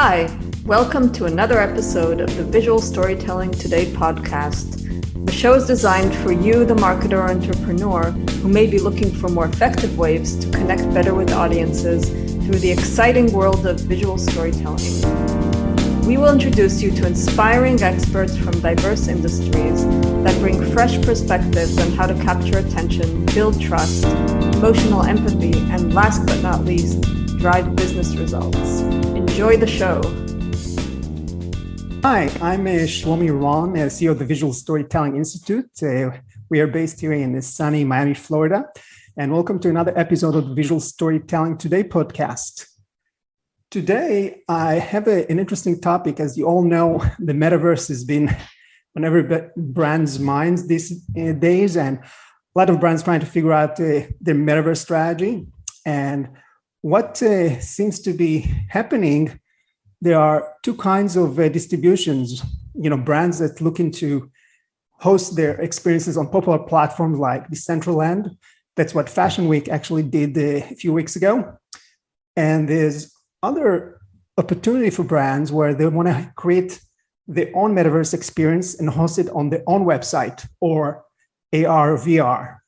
Hi, welcome to another episode of the Visual Storytelling Today podcast. The show is designed for you, the marketer or entrepreneur, who may be looking for more effective ways to connect better with audiences through the exciting world of visual storytelling. We will introduce you to inspiring experts from diverse industries that bring fresh perspectives on how to capture attention, build trust, emotional empathy, and last but not least, drive business results. Enjoy the show. Hi, I'm Shlomi Ron, CEO of the Visual Storytelling Institute. We are based here in sunny Miami, Florida, and welcome to another episode of the Visual Storytelling Today podcast. Today, I have an interesting topic. As you all know, the Metaverse has been on every brand's minds these days, and a lot of brands trying to figure out their Metaverse strategy. And what seems to be happening, there are two kinds of distributions. Brands that looking to host their experiences on popular platforms like Decentraland. That's what Fashion Week actually did a few weeks ago. And there's other opportunity for brands where they want to create their own Metaverse experience and host it on their own website or AR or VR.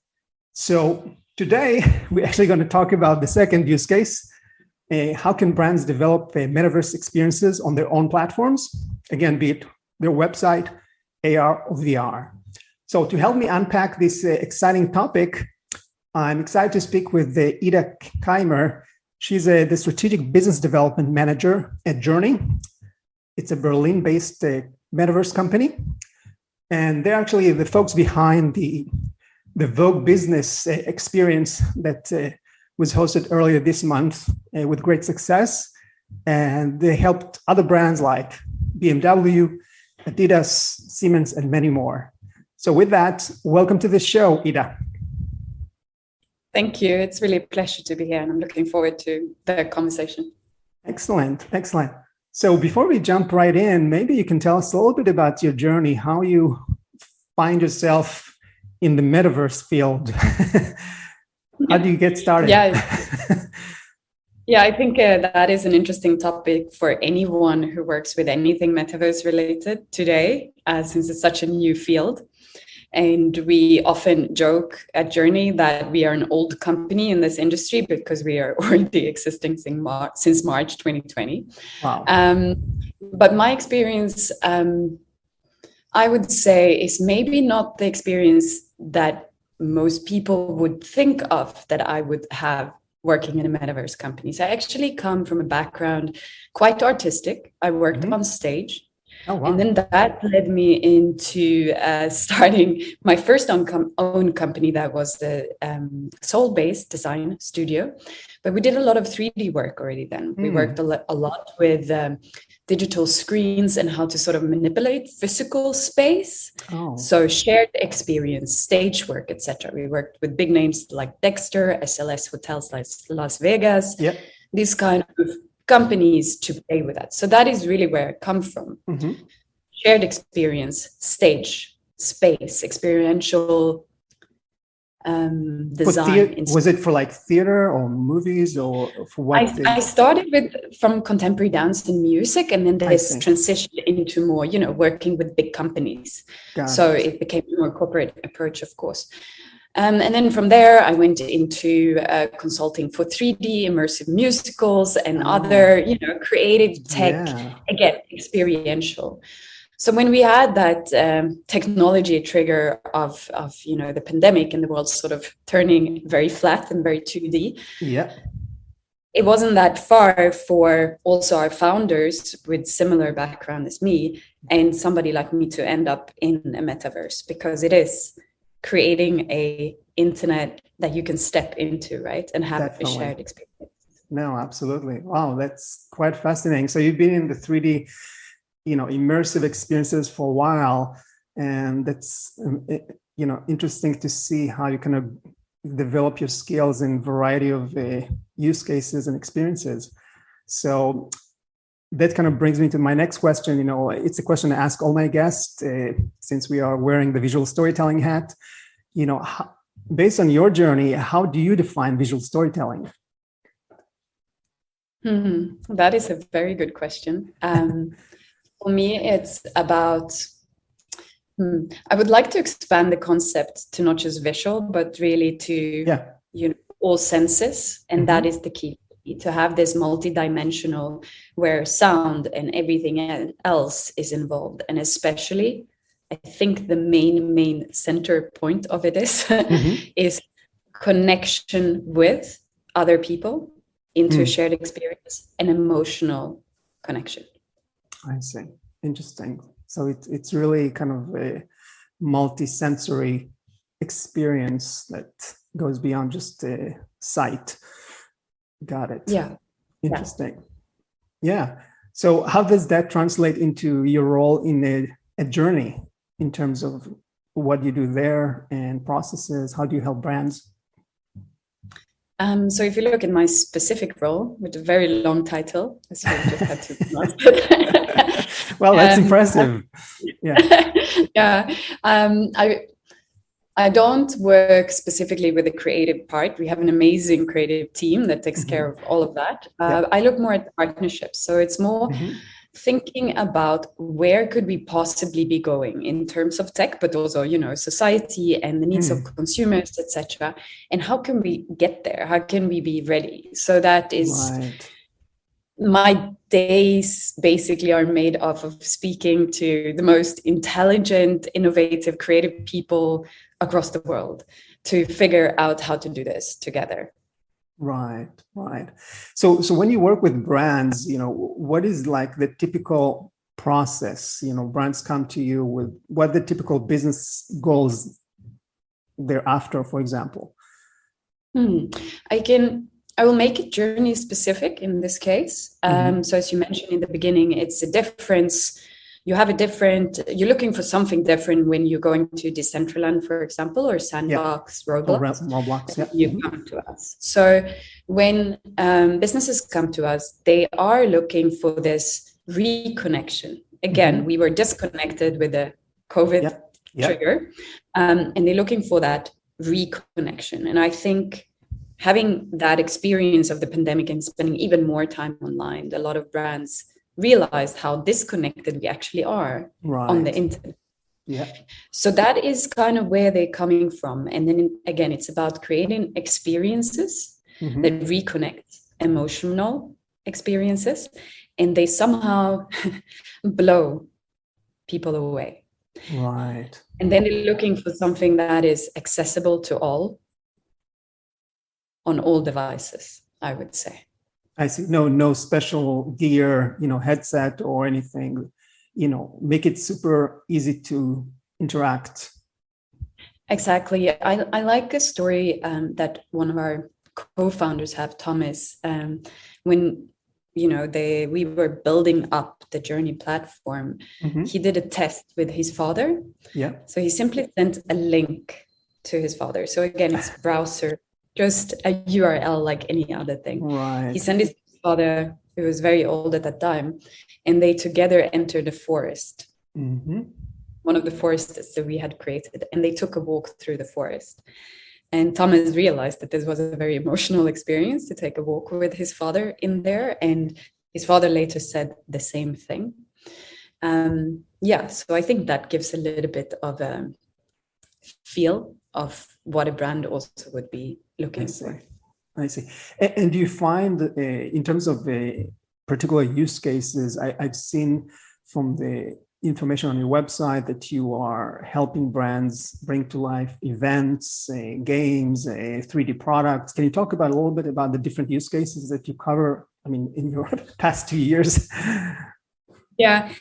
So today, we're actually going to talk about the second use case. How can brands develop Metaverse experiences on their own platforms? Again, be it their website, AR, or VR. So to help me unpack this exciting topic, I'm excited to speak with Ida Keimer. She's the Strategic Business Development Manager at Journey. It's a Berlin-based Metaverse company. And they're actually the folks behind the Vogue Business experience that was hosted earlier this month with great success. And they helped other brands like BMW, Adidas, Siemens, and many more. So with that, welcome to the show, Ida. Thank you. It's really a pleasure to be here, and I'm looking forward to the conversation. Excellent. So before we jump right in, maybe you can tell us a little bit about your journey, how you find yourself in the Metaverse field. How do you get started? Yeah, I think that is an interesting topic for anyone who works with anything Metaverse related today, since it's such a new field. And we often joke at Journey that we are an old company in this industry because we are already existing since March 2020. Wow. But my experience, I would say, is maybe not the experience that most people would think of that I would have working in a Metaverse company. So I actually come from a background quite artistic. I worked on stage. Oh, wow. And then that led me into starting my first own company that was the Seoul-based design studio. But we did a lot of 3D work already then. We worked a lot with digital screens and how to sort of manipulate physical space. Oh. So shared experience, stage work, etc. We worked with big names like Dexter, SLS Hotels like Las Vegas, these kind of companies to play with that. So that is really where I come from. Mm-hmm. Shared experience, stage, space, experiential design. Was it for like theater or movies or for what? I started from contemporary dance and music, and then this transitioned into more, working with big companies. So it became a more corporate approach, of course. And then from there, I went into consulting for 3D immersive musicals and other, creative tech, again, experiential. So when we had that technology trigger of the pandemic and the world sort of turning very flat and very 2D, it wasn't that far for also our founders with similar background as me and somebody like me to end up in a metaverse, because it is creating a internet that you can step into, right, and have a shared experience. No, absolutely. Wow, that's quite fascinating. So you've been in the 3D, immersive experiences for a while, and that's interesting to see how you kind of develop your skills in a variety of use cases and experiences. So that kind of brings me to my next question. It's a question I ask all my guests since we are wearing the visual storytelling hat. Based on your journey, how do you define visual storytelling? That is a very good question. For me, it's about, I would like to expand the concept to not just visual, but really to all senses. And that is the key, to have this multi-dimensional where sound and everything else is involved. And especially, I think the main center point of it is connection with other people into a shared experience and emotional connection. I see. Interesting. So it's really kind of a multi-sensory experience that goes beyond just sight. Got it. Yeah. Interesting. Yeah. So how does that translate into your role in a journey in terms of what you do there and processes? How do you help brands? So if you look at my specific role with a very long title, as you just had to pronounce it. Well, that's impressive. Yeah. Yeah. I don't work specifically with the creative part. We have an amazing creative team that takes care of all of that. I look more at partnerships. So it's more thinking about where could we possibly be going in terms of tech, but also, society and the needs of consumers, etc. And how can we get there? How can we be ready? So that is my days basically are made up of speaking to the most intelligent, innovative, creative people across the world to figure out how to do this together. Right. So when you work with brands, what is like the typical process? Brands come to you with what are the typical business goals they're after, for example? I will make it journey specific in this case. So as you mentioned in the beginning, it's a difference. You're looking for something different when you're going to Decentraland, for example, or Sandbox, Roblox. You come to us. So when businesses come to us, they are looking for this reconnection. Again, we were disconnected with the COVID trigger, and they're looking for that reconnection. And I think having that experience of the pandemic and spending even more time online, a lot of brands realized how disconnected we actually are on the internet. So that is kind of where they're coming from. And then again, it's about creating experiences that reconnect emotional experiences, and they somehow blow people away. Right. And then they're looking for something that is accessible to all on all devices, I would say. I see. No special gear, headset or anything, make it super easy to interact. Exactly. I like a story that one of our co-founders have, Thomas, when, we were building up the Journey platform. He did a test with his father. Yeah. So he simply sent a link to his father. So again, it's browser, just a URL like any other thing. Right. He sent it to his father, who was very old at that time, and they together entered the forest. One of the forests that we had created, and they took a walk through the forest. And Thomas realized that this was a very emotional experience to take a walk with his father in there. And his father later said the same thing. So I think that gives a little bit of a feel of what a brand also would be looking for. I see. And do you find in terms of particular use cases, I've seen from the information on your website that you are helping brands bring to life events, games, 3D products. Can you talk about a little bit about the different use cases that you cover, in your past 2 years? Yeah,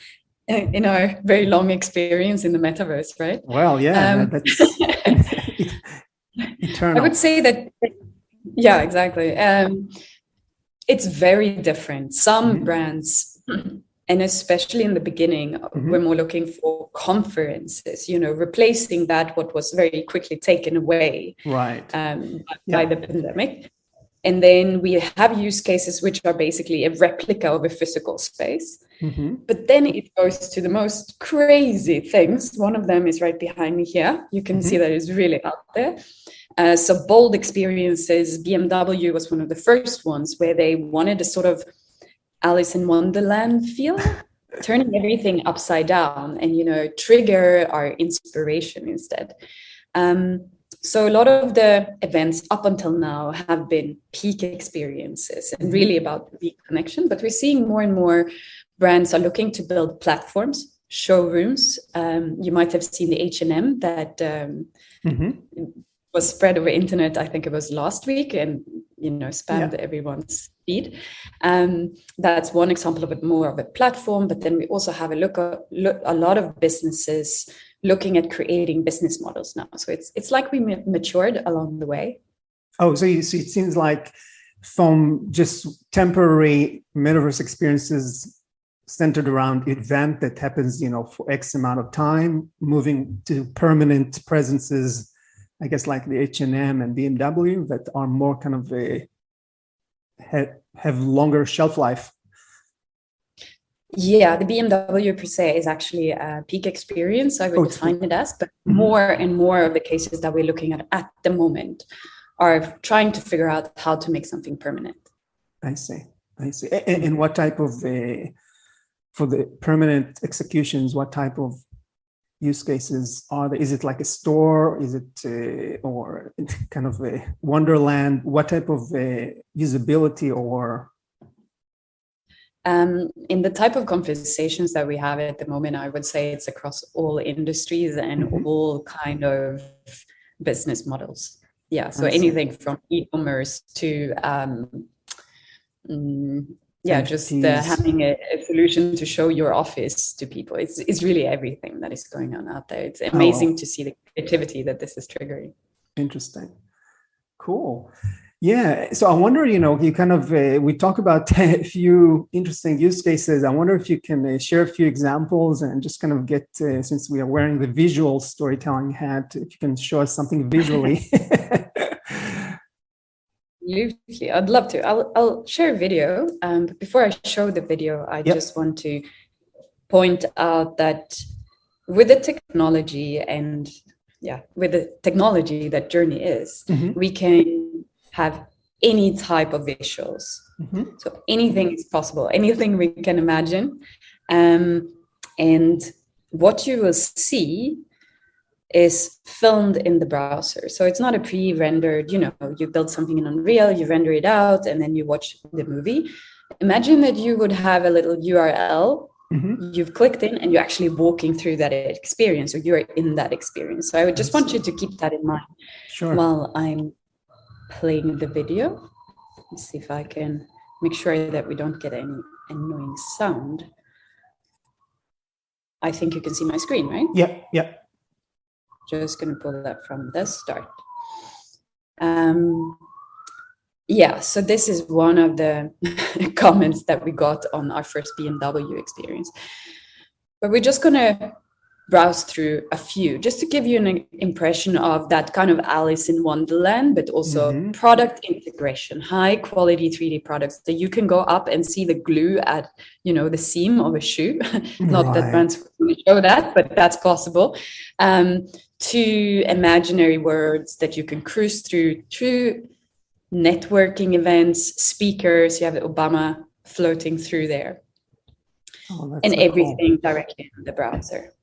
in our very long experience in the metaverse, right? Well, that's eternal. I would say that, yeah, exactly. It's very different. Some brands, and especially in the beginning, we're more looking for conferences, replacing what was very quickly taken away by the pandemic. And then we have use cases which are basically a replica of a physical space. But then it goes to the most crazy things. One of them is right behind me here. You can see that it's really out there. So bold experiences. BMW was one of the first ones where they wanted a sort of Alice in Wonderland feel, turning everything upside down and, trigger our inspiration instead. So a lot of the events up until now have been peak experiences and really about peak connection, but we're seeing more and more brands are looking to build platforms, showrooms. You might have seen the H&M that was spread over internet. I think it was last week and, spammed everyone's feed. That's one example of it, more of a platform. But then we also have a lot of businesses looking at creating business models now. So it's like we matured along the way. Oh, so it seems like from just temporary metaverse experiences centered around event that happens, for X amount of time, moving to permanent presences, I guess like the H&M and BMW that are more kind of have longer shelf life. Yeah, the BMW per se is actually a peak experience, I would define it as, but more and more of the cases that we're looking at the moment are trying to figure out how to make something permanent. I see. And what type of, for the permanent executions, what type of use cases are there? Is it like a store? Is it, or kind of a wonderland? What type of usability or? In the type of conversations that we have at the moment, I would say it's across all industries and all kind of business models. Yeah, so anything from e-commerce to having a solution to show your office to people. It's really everything that is going on out there. It's amazing to see the creativity that this is triggering. Interesting. Cool. Yeah. So I wonder, you kind of, we talk about a few interesting use cases. I wonder if you can share a few examples and just kind of get, since we are wearing the visual storytelling hat, if you can show us something visually. Absolutely. I'd love to. I'll share a video. But before I show the video, I just want to point out that with the technology that Journey is, we can have any type of visuals. So anything is possible, anything we can imagine. And what you will see is filmed in the browser. So it's not a pre-rendered, you build something in Unreal, you render it out, and then you watch the movie. Imagine that you would have a little URL, you've clicked in, and you're actually walking through that experience, or you're in that experience. So I would just want you to keep that in mind while I'm playing the video. Let's see if I can make sure that we don't get any annoying sound. I think you can see my screen, right? Yeah. Just going to pull that from the start. So this is one of the comments that we got on our first BMW experience. But we're just going to browse through a few, just to give you an impression of that kind of Alice in Wonderland, but also product integration, high quality 3D products that you can go up and see the glue at, the seam of a shoe. Not that brands really show that, but that's possible. To imaginary worlds that you can cruise through networking events, speakers. You have Obama floating through there, and everything directly in the browser.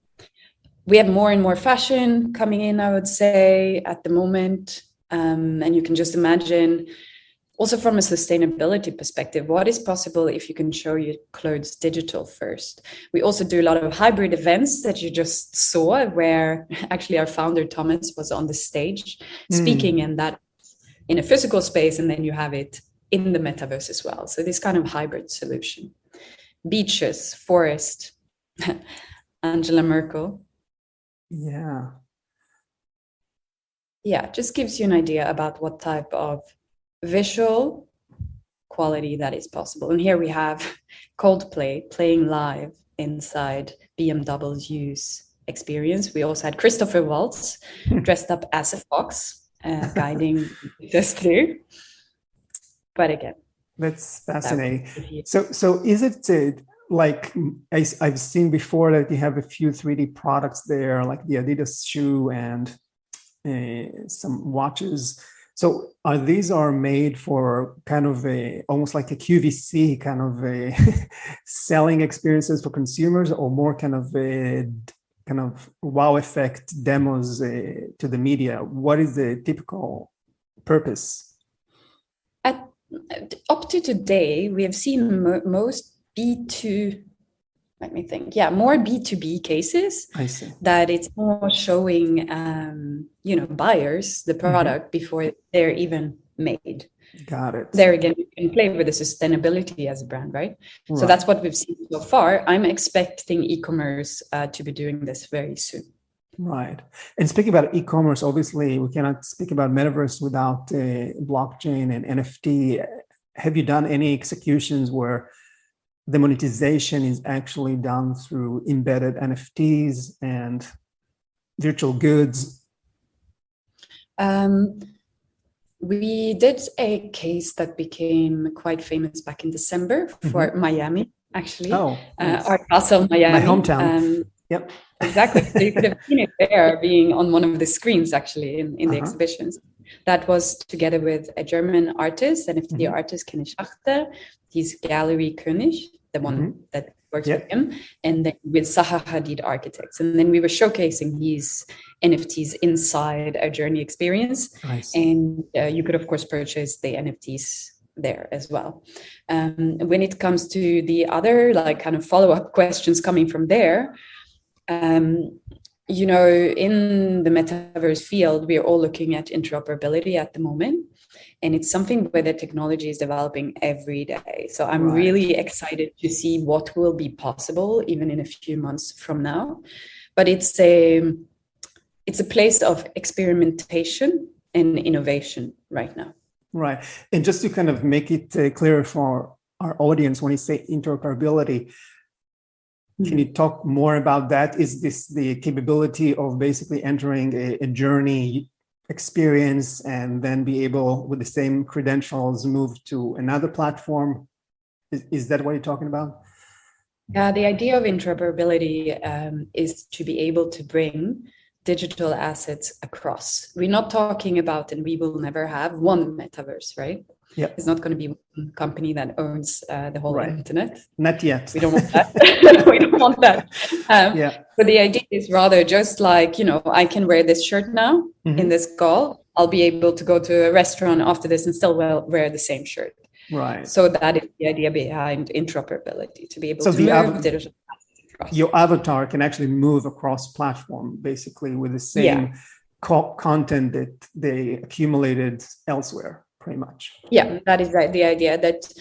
We have more and more fashion coming in, I would say, at the moment. And you can just imagine, also from a sustainability perspective, what is possible if you can show your clothes digital first. We also do a lot of hybrid events that you just saw, where actually our founder, Thomas, was on the stage speaking in a physical space, and then you have it in the metaverse as well. So this kind of hybrid solution. Beaches, forest, Angela Merkel. Yeah, just gives you an idea about what type of visual quality that is possible. And here we have Coldplay playing live inside BMW's experience. We also had Christopher Waltz dressed up as a fox, guiding us through. But again, that's fascinating. So is it like I've seen before that you have a few 3D products there, like the Adidas shoe and some watches. So these are made for kind of almost like a QVC kind of selling experiences for consumers, or more kind of wow effect demos to the media? What is the typical purpose? Up to today, we have seen most B2, let me think. Yeah, more B2B cases. I see. That it's more showing, buyers the product before they're even made. Got it. There again, you can play with the sustainability as a brand, right? So that's what we've seen so far. I'm expecting e-commerce to be doing this very soon. Right. And speaking about e-commerce, obviously we cannot speak about Metaverse without blockchain and NFT. Have you done any executions where the monetization is actually done through embedded NFTs and virtual goods? We did a case that became quite famous back in December for Miami, actually. Oh, nice. Art Basel, Miami. My hometown. Yep. Exactly. So you could have seen it there being on one of the screens, actually, in the exhibitions. That was together with a German artist, NFT artist, Kenny Schachter. He's Gallery König, the one that works with him, and then with Zaha Hadid Architects. And then we were showcasing these NFTs inside a journey experience. Nice. And you could, of course, purchase the NFTs there as well. When it comes to the other kind of follow-up questions coming from there, in the metaverse field, we are all looking at interoperability at the moment. And it's something where the technology is developing every day. So I'm really excited to see what will be possible even in a few months from now. But it's a place of experimentation and innovation right now. Right. And just to kind of make it clear for our audience, when you say interoperability, can you talk more about that? Is this the capability of basically entering a journey experience and then be able, with the same credentials, move to another platform? Is that what you're talking about? The idea of interoperability is to be able to bring digital assets across. We're not talking about, and we will never have one metaverse, right? Yeah. It's not going to be one company that owns the whole internet. Not yet. We don't want that. We don't want that. But the idea is rather just like, I can wear this shirt now in this call. I'll be able to go to a restaurant after this and still wear the same shirt. Right. So that is the idea behind interoperability, to be able to move digital assets across. Your avatar can actually move across platform, basically, with the same content that they accumulated elsewhere. Pretty much. Yeah, that is the idea that,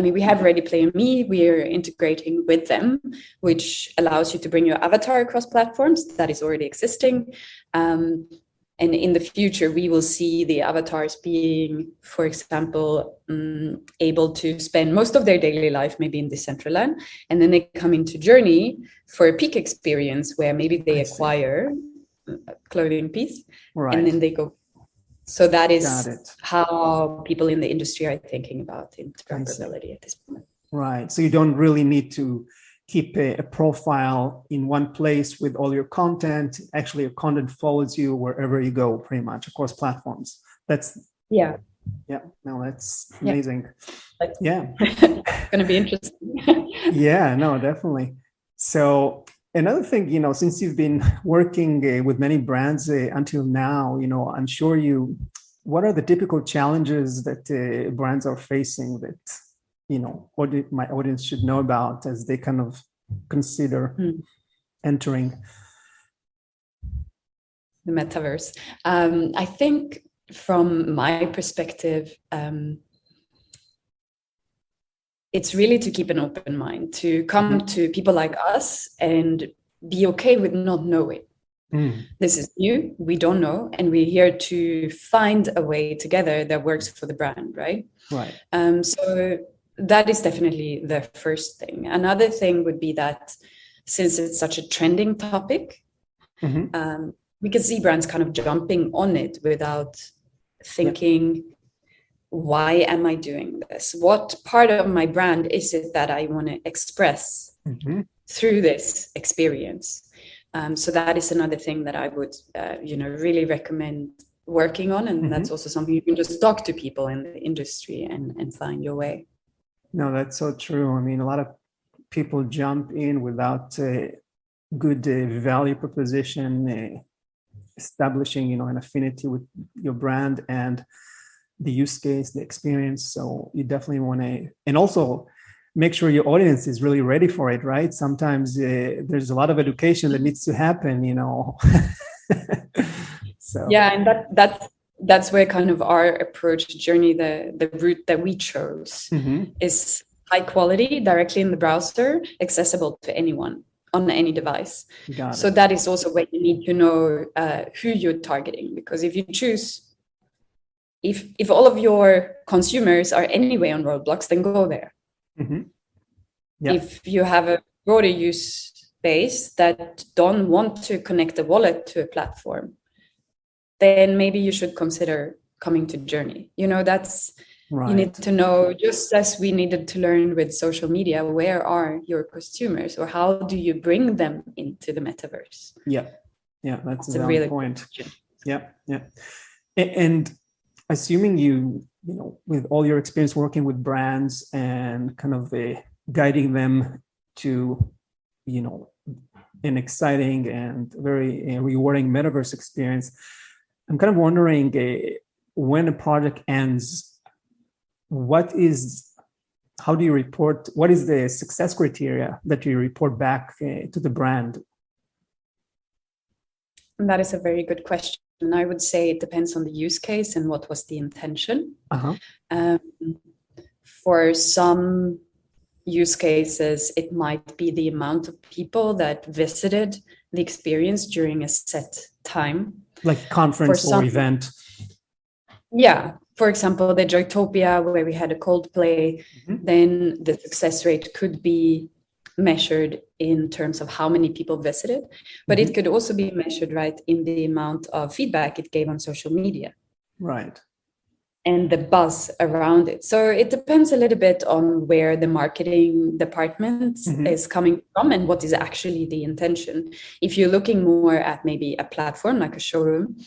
we have Ready Player Me, we're integrating with them, which allows you to bring your avatar across platforms that is already existing. And in the future, we will see the avatars being, for example, able to spend most of their daily life maybe in Decentraland, and then they come into Journey for a peak experience where maybe they acquire a clothing piece, and then they go. So that is how people in the industry are thinking about interoperability at this point. Right. So you don't really need to keep a profile in one place with all your content. Actually, your content follows you wherever you go, pretty much, across platforms. That's no, that's amazing. It's going to be interesting. No, definitely. So another thing, since you've been working with many brands until now, I'm sure what are the typical challenges that brands are facing that, my audience should know about as they kind of consider entering the metaverse? I think from my perspective, it's really to keep an open mind, to come to people like us and be okay with not knowing. This is new, we don't know, and we're here to find a way together that works for the brand, right? Right. So that is definitely the first thing. Another thing would be that since it's such a trending topic, we can see brands kind of jumping on it without thinking why am I doing this? What part of my brand is it that I want to express through this experience? So that is another thing that I would, really recommend working on. And that's also something you can just talk to people in the industry and find your way. No, that's so true. I mean, a lot of people jump in without a good value proposition, establishing, an affinity with your brand and the use case, the experience. So you definitely want to, and also make sure your audience is really ready for it, right? Sometimes there's a lot of education that needs to happen, So yeah, and that's where kind of our approach journey, the route that we chose is high quality, directly in the browser, accessible to anyone on any device. So that is also where you need to know who you're targeting, because if you choose, if all of your consumers are anyway on Roblox, then go there. If you have a broader use base that don't want to connect a wallet to a platform, then maybe you should consider coming to Journey. That's right. You need to know, just as we needed to learn with social media, where are your consumers, or how do you bring them into the metaverse? Yeah, that's a really point. Question. Yeah. And assuming you with all your experience working with brands and kind of guiding them to, an exciting and very rewarding metaverse experience, I'm kind of wondering when a project ends, how do you report, what is the success criteria that you report back to the brand? That is a very good question. I would say it depends on the use case and what was the intention. For some use cases, it might be the amount of people that visited the experience during a set time. Like conference or event. Yeah. For example, the Joytopia, where we had a Coldplay, then the success rate could be measured in terms of how many people visited, but it could also be measured, right, in the amount of feedback it gave on social media. Right. And the buzz around it. So it depends a little bit on where the marketing department is coming from and what is actually the intention. If you're looking more at maybe a platform like a showroom,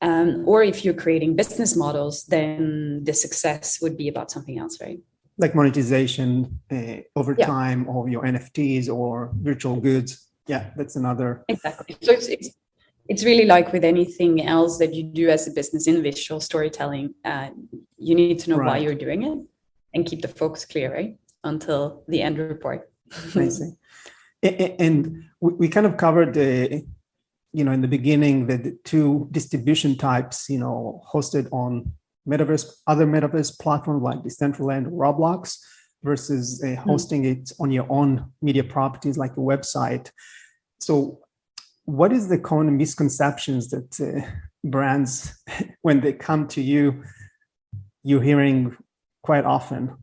or if you're creating business models, then the success would be about something else, right? Like monetization over time of your NFTs or virtual goods. Yeah, that's another. Exactly. So it's really like with anything else that you do as a business in visual storytelling, you need to know why you're doing it and keep the focus clear, right? Until the end report. Amazing. And we kind of covered in the beginning, the two distribution types, hosted on other metaverse platforms like Decentraland, Roblox, versus hosting it on your own media properties like a website. So what is the common misconceptions that brands, when they come to you, you're hearing quite often?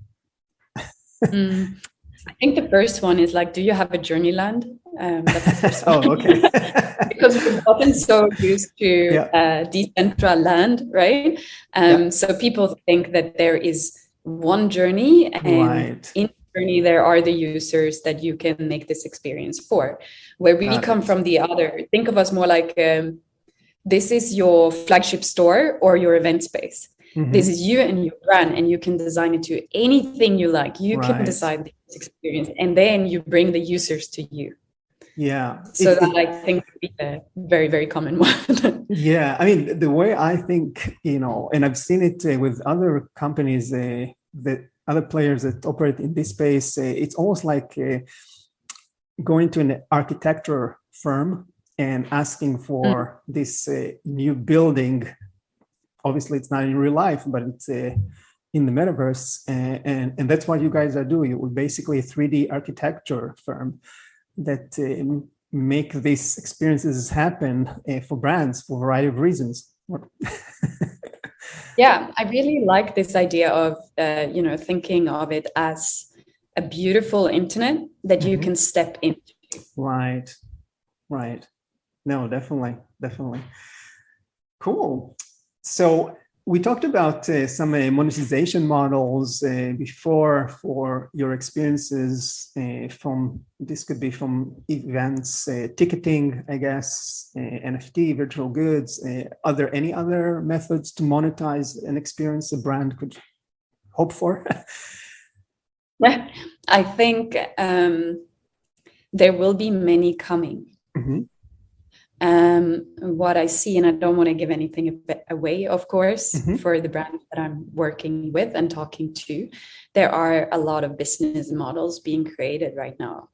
I think the first one is like, do you have a Journeyland? That's the first one. Oh, okay. Because we've gotten so used to Decentraland, right? So people think that there is one journey, and in Journey there are the users that you can make this experience for. Where we come from the other, think of us more like this is your flagship store or your event space. This is you and your brand, and you can design it to anything you like. You can decide this experience, and then you bring the users to you. Yeah. So that I think would be a very, very common one. Yeah. I mean, the way I think, and I've seen it with other companies, that other players that operate in this space, it's almost like going to an architecture firm and asking for this new building. Obviously, it's not in real life, but it's in the metaverse. And that's what you guys are doing. You're basically a 3D architecture firm that make these experiences happen for brands for a variety of reasons. Yeah, I really like this idea of, thinking of it as a beautiful internet that you can step into. Right. No, definitely. Cool. So we talked about some monetization models before for your experiences this could be from events, ticketing, I guess, NFT, virtual goods. Are there any other methods to monetize an experience a brand could hope for? I think there will be many coming. Mm-hmm. What I see, and I don't want to give anything away, of course, mm-hmm. for the brands that I'm working with and talking to, there are a lot of business models being created right now.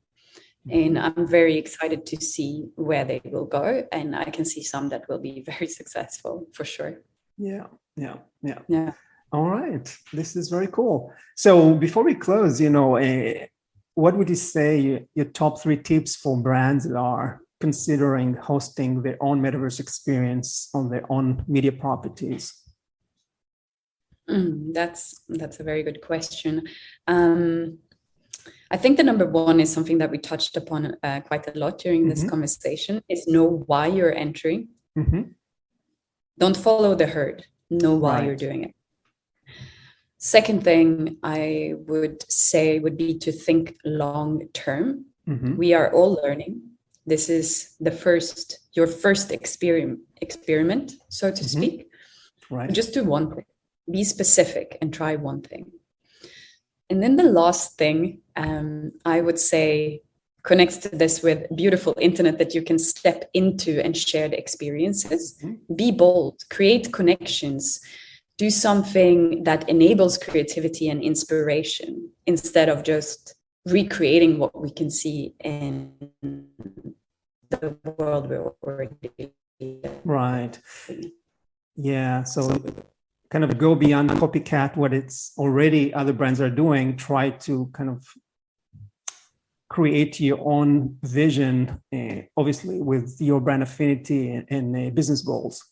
Mm-hmm. And I'm very excited to see where they will go. And I can see some that will be very successful for sure. Yeah. All right. This is very cool. So before we close, what would you say your top 3 tips for brands that are considering hosting their own metaverse experience on their own media properties? That's a very good question. I think the number 1 is something that we touched upon quite a lot during this conversation, is know why you're entering. Mm-hmm. Don't follow the herd. Know why you're doing it. Second thing I would say would be to think long term. Mm-hmm. We are all learning. This is your first experiment, so to speak. Right. Just do one thing. Be specific and try one thing. And then the last thing I would say connects to this with beautiful internet that you can step into and share the experiences. Mm-hmm. Be bold, create connections, do something that enables creativity and inspiration instead of just recreating what we can see in the world we're already in. Right. Yeah. So kind of go beyond copycat what it's already other brands are doing. Try to kind of create your own vision, obviously with your brand affinity and business goals.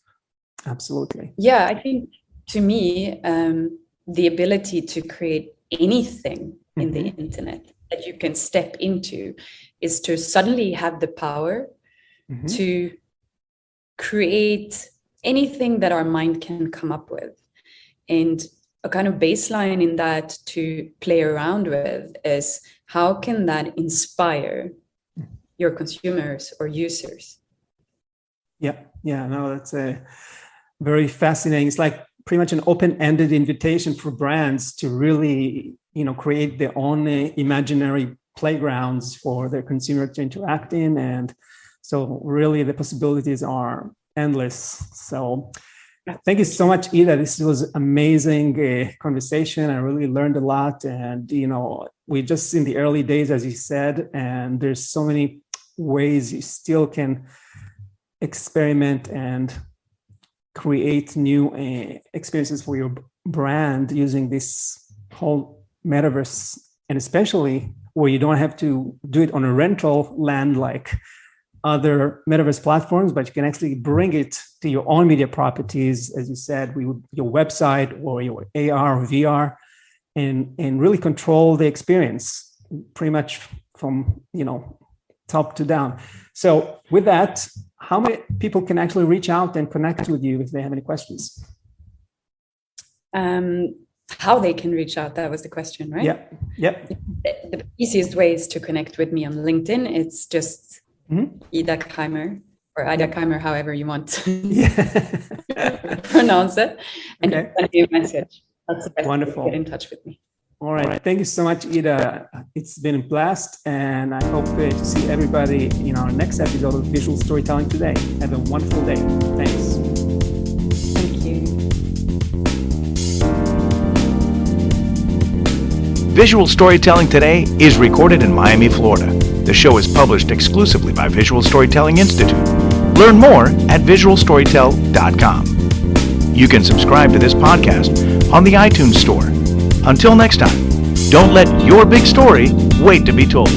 Absolutely. Yeah, I think to me, the ability to create anything in the internet that you can step into is to suddenly have the power to create anything that our mind can come up with. And a kind of baseline in that to play around with is how can that inspire your consumers or users? Yeah, no, that's a very fascinating. It's like pretty much an open-ended invitation for brands to really, create their own imaginary playgrounds for their consumer to interact in. And so really the possibilities are endless. So thank you so much, Ida. This was amazing conversation. I really learned a lot. And, we're just in the early days, as you said, and there's so many ways you still can experiment and create new experiences for your brand using this whole metaverse, and especially where you don't have to do it on a rental land like other metaverse platforms, but you can actually bring it to your own media properties, as you said, your website or your AR or VR, and really control the experience pretty much from top to down. So with that, how many people can actually reach out and connect with you if they have any questions? How they can reach out, that was the question, right? Yep. The easiest way is to connect with me on LinkedIn. It's just Ida Keimer, or Ida Keimer, however you want to pronounce it, and send me a message. That's the best way to get in touch with me. All right. Thank you so much, Ida. It's been a blast, and I hope to see everybody in our next episode of Visual Storytelling Today. Have a wonderful day. Thanks. Thank you. Visual Storytelling Today is recorded in Miami, Florida. The show is published exclusively by Visual Storytelling Institute. Learn more at visualstorytell.com. You can subscribe to this podcast on the iTunes Store. Until next time, don't let your big story wait to be told.